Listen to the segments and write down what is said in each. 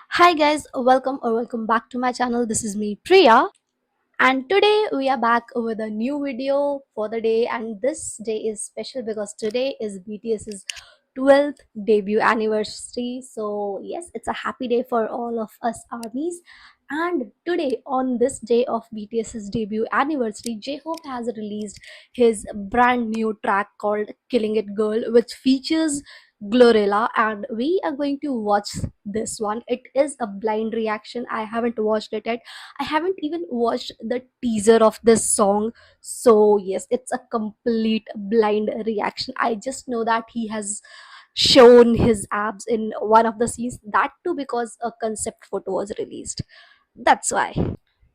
Hi guys, welcome back to my channel. This is me Priya, and today we are back with a new video for the day, and this day is special because today is BTS's 12th debut anniversary. So yes, it's a happy day for all of us armies. And today, on this day of BTS's debut anniversary, J-Hope has released his brand new track called Killing It Girl, which features Glorilla, and we are going to watch this one. It is a blind reaction. I haven't watched it yet. I haven't even watched the teaser of this song. So, yes, it's a complete blind reaction. I just know that he has shown his abs in one of the scenes, that too because a concept photo was released. That's why.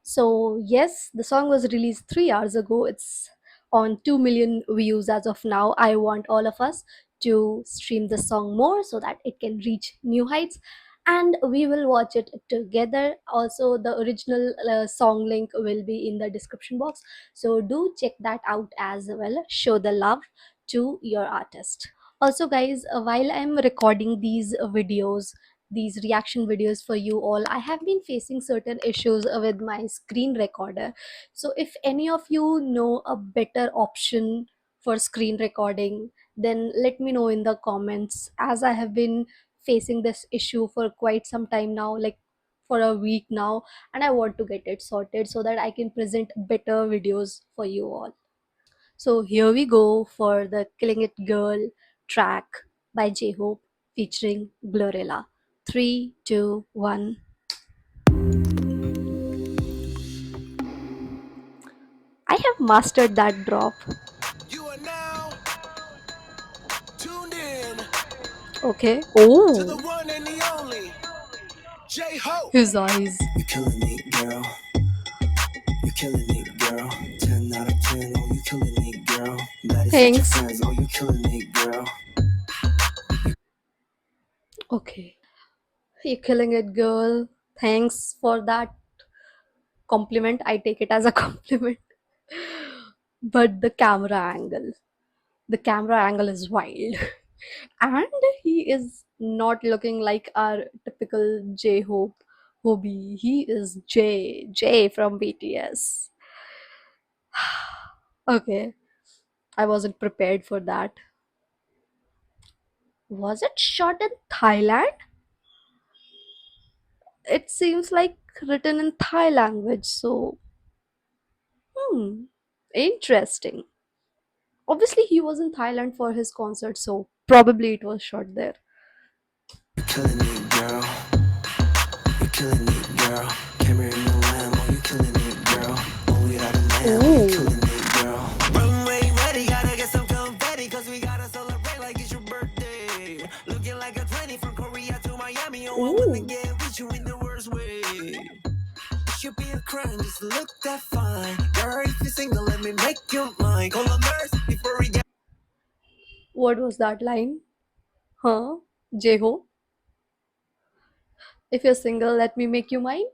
So, yes, the song was released 3 hours ago. It's on 2 million views as of now. I want all of us to stream the song more so that it can reach new heights, and we will watch it together. Also, the original song link will be in the description box. So, do check that out as well. Show the love to your artist. Also, guys, while I'm recording these videos, these reaction videos for you all, I have been facing certain issues with my screen recorder. So if any of you know a better option for screen recording, then let me know in the comments, as I have been facing this issue for quite some time now, like for a week now, and I want to get it sorted so that I can present better videos for you all. So here we go for the Killing It Girl track by J-Hope featuring Glorilla. Three, two, one. I have mastered that drop. You are now tuned in Okay. to the Oh, one and the only J Hope. his eyes. You killing it, girl. You killing it, girl. 10 out of 10. Oh, you killing it, girl. Baddest at your Thanks. friends. Oh, you killing it, girl. Okay. You're killing it, girl. Thanks for that compliment. I take it as a compliment. But the camera angle is wild. And he is not looking like our typical J-Hope hobby. He is J from BTS. Okay, I wasn't prepared for that. Was it shot in Thailand? It seems like written in Thai language, so interesting. Obviously, he was in Thailand for his concert, so probably it was shot there. You killing it, girl. You killing it, girl. Camera in the lamb. Oh, you killing it, girl. Oh, we got a lamb. Oh, you Ooh, killing it, girl. Runway ready. Gotta get some confetti. Cause we gotta celebrate like it's your birthday. Looking like a 20 from Korea to Miami. Oh, I wanna ooh. get with you in the worst way. Should be a crime, just look that fine. Girl, if you're single, let me make you mine. Call a nurse before we get. What was that line? Huh? J-Hope? If you're single, let me make you mine?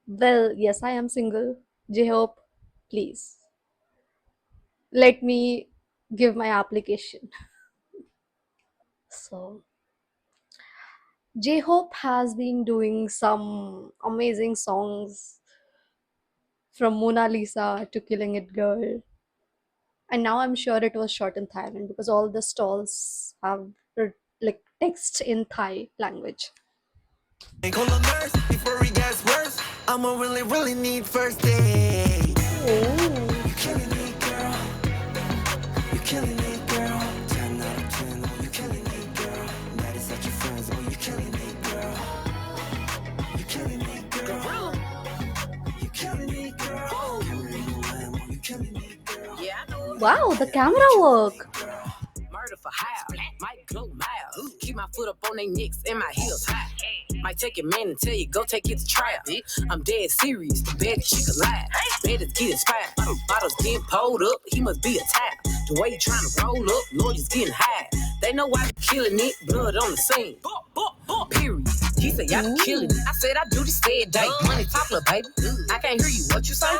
Well, yes, I am single. J-Hope, please. Let me give my application. So, J-Hope has been doing some amazing songs from Mona Lisa to Killing It Girl. And now I'm sure it was shot in Thailand because all the stalls have like text in Thai language. Call a nurse before we get worse. I'ma really, really need first aid. Oh, You killing me, girl. You killing me, girl. 10 out of 10. Oh, you killing me, girl. That is such your friends. Oh, you killing me, girl. You killing me, girl. You killing me, girl. Camera in the lamb. Oh, you killing me, girl. Yeah, I know. wow, the camera work. Murder for hire, might glow miles. Keep my foot up on they necks and my heels high. Might take a man and tell you, go take it to trial. I'm dead serious, the bed she could lie. Better get inspired. Bottles getting pulled up, he must be a type. The way you trying to roll up, lawyers getting high. They know I be killing it, blood on the scene. Period. He said, y'all be killing it. Ooh. I said, I do this every day. Money talk, little baby. I can't hear you. What you say?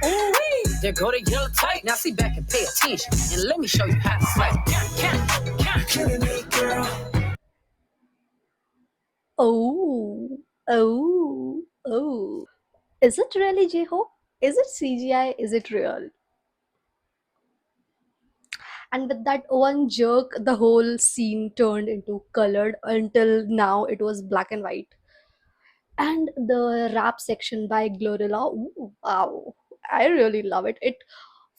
Ooh, there go the yellow tape. Now sit back and pay attention, and let me show you how to slay. Killing it, girl. Oh, oh. Is it really J-Hope? Is it CGI? Is it real? And with that one jerk, the whole scene turned into colored. Until now, it was black and white. And the rap section by Glorilla, ooh, wow, I really love it. It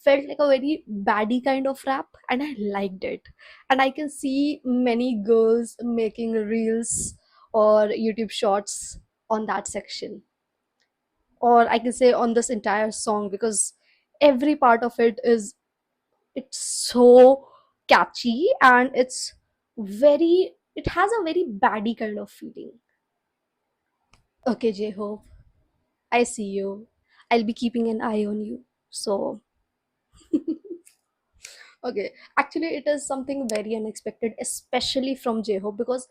felt like a very baddie kind of rap, and I liked it. And I can see many girls making reels or YouTube shorts on that section, or I can say on this entire song, because every part of it is, it's so catchy, and it has a very baddie kind of feeling. Okay, J-Hope, I see you. I'll be keeping an eye on you. So, okay, actually, it is something very unexpected, especially from J-Hope, because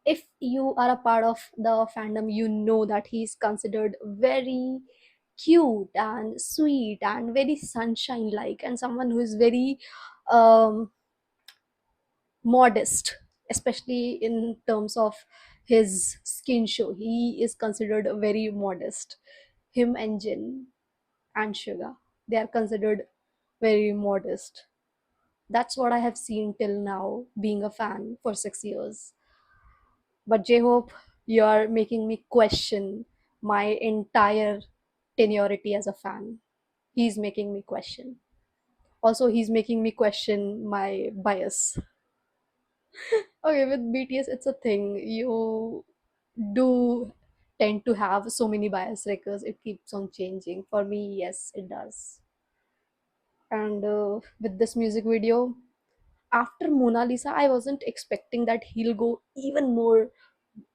if you are a part of the fandom, you know that he's considered very cute and sweet and very sunshine like, and someone who is very um, modest, especially in terms of his skin show. He is considered very modest. Him and Jin and Suga, they are considered very modest. That's what I have seen till now, being a fan for 6 years. But J Hope, you are making me question my entire tenuity as a fan. He's making me question. Also, he's making me question my bias. Okay, with BTS, it's a thing. You do tend to have so many bias records. It keeps on changing. For me, yes, it does. And with this music video, after Mona Lisa, I wasn't expecting that he'll go even more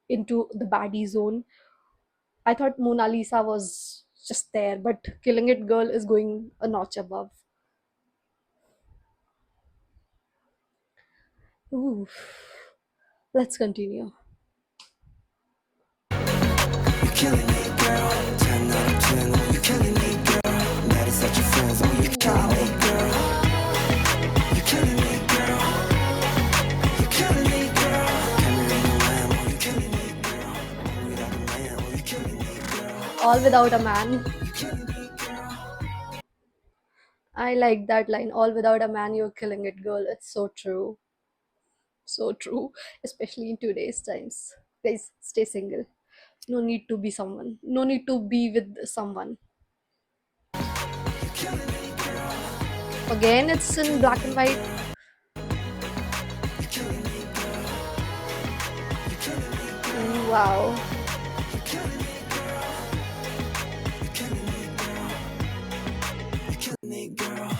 into the baddie zone. I thought Mona Lisa was just there, but Killing It Girl is going a notch above. Ooh, let's continue. You killing it, girl. 10 out of 10. Oh, you killing it, girl. Mad at your friends. Oh, you killing Wow. it, girl. You killing it, girl. You killing it, girl. Camera in the lamb. Oh, you killing it, girl. Without a man. Oh, you killing it, girl. All Without a Man. You killing it, girl. I like that line. All without a man, you're killing it, girl. It's so true. So true. Especially in today's times. Guys, stay single. No need to be someone. No need to be with someone. Again, it's in black and white. Wow. Killing it, girl.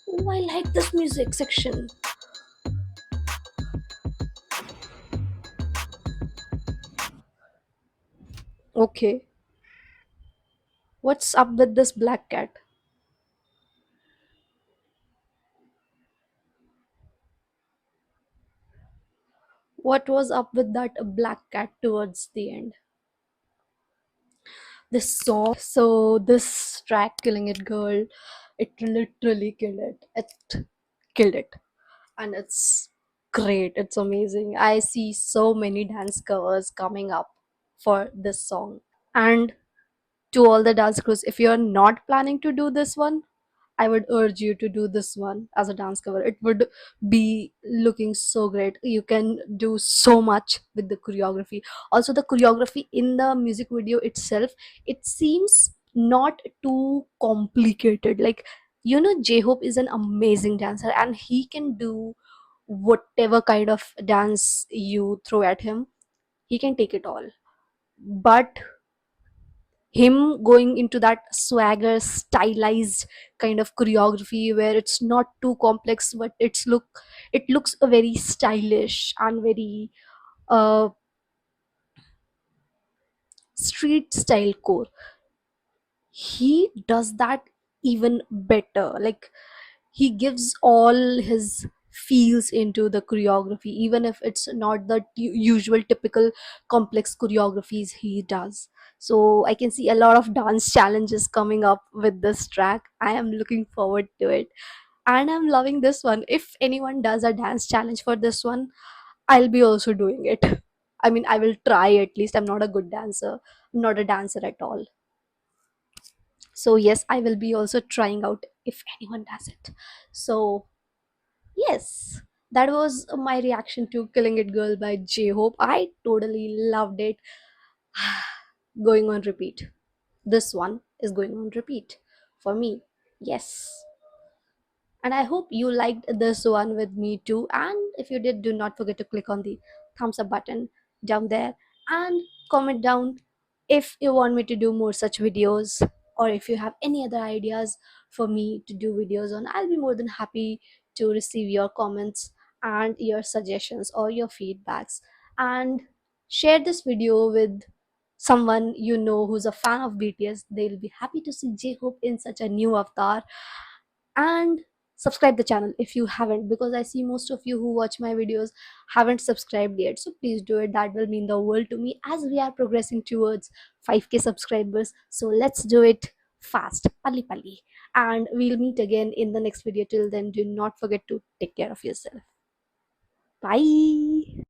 Oh, I like this music section. Okay. What's up with this black cat? What was up with that black cat towards the end? This song, so this track, Killing It Girl, it literally killed it. It killed it. And it's great. It's amazing. I see so many dance covers coming up for this song. And to all the dance crews, if you're not planning to do this one, I would urge you to do this one as a dance cover. It would be looking so great. You can do so much with the choreography. Also, the choreography in the music video itself, it seems not too complicated. Like, J Hope is an amazing dancer, and he can do whatever kind of dance you throw at him. He can take it all. But him going into that swagger stylized kind of choreography where it's not too complex, but it looks a very stylish and very uh street style core. He does that even better. Like, he gives all his feels into the choreography, even if it's not the usual typical complex choreographies he does. So I can see a lot of dance challenges coming up with this track. I am looking forward to it, and I'm loving this one. If anyone does a dance challenge for this one, I'll be also doing it. I mean, I will try at least. I'm not a good dancer. I'm not a dancer at all. So yes, I will be also trying out if anyone does it. So yes, that was my reaction to Killing It Girl by J Hope. I totally loved it. Going on repeat. This one is going on repeat for me. Yes. And I hope you liked this one with me too. And if you did, do not forget to click on the thumbs up button down there and comment down if you want me to do more such videos, or if you have any other ideas for me to do videos on. I'll be more than happy to receive your comments and your suggestions or your feedbacks. And share this video with someone you know who's a fan of BTS. They'll be happy to see J-Hope in such a new avatar. And subscribe the channel if you haven't, because I see most of you who watch my videos haven't subscribed yet. So please do it. That will mean the world to me as we are progressing towards 5k subscribers. So let's do it fast, pali pali. And we'll meet again in the next video. Till then, do not forget to take care of yourself. Bye.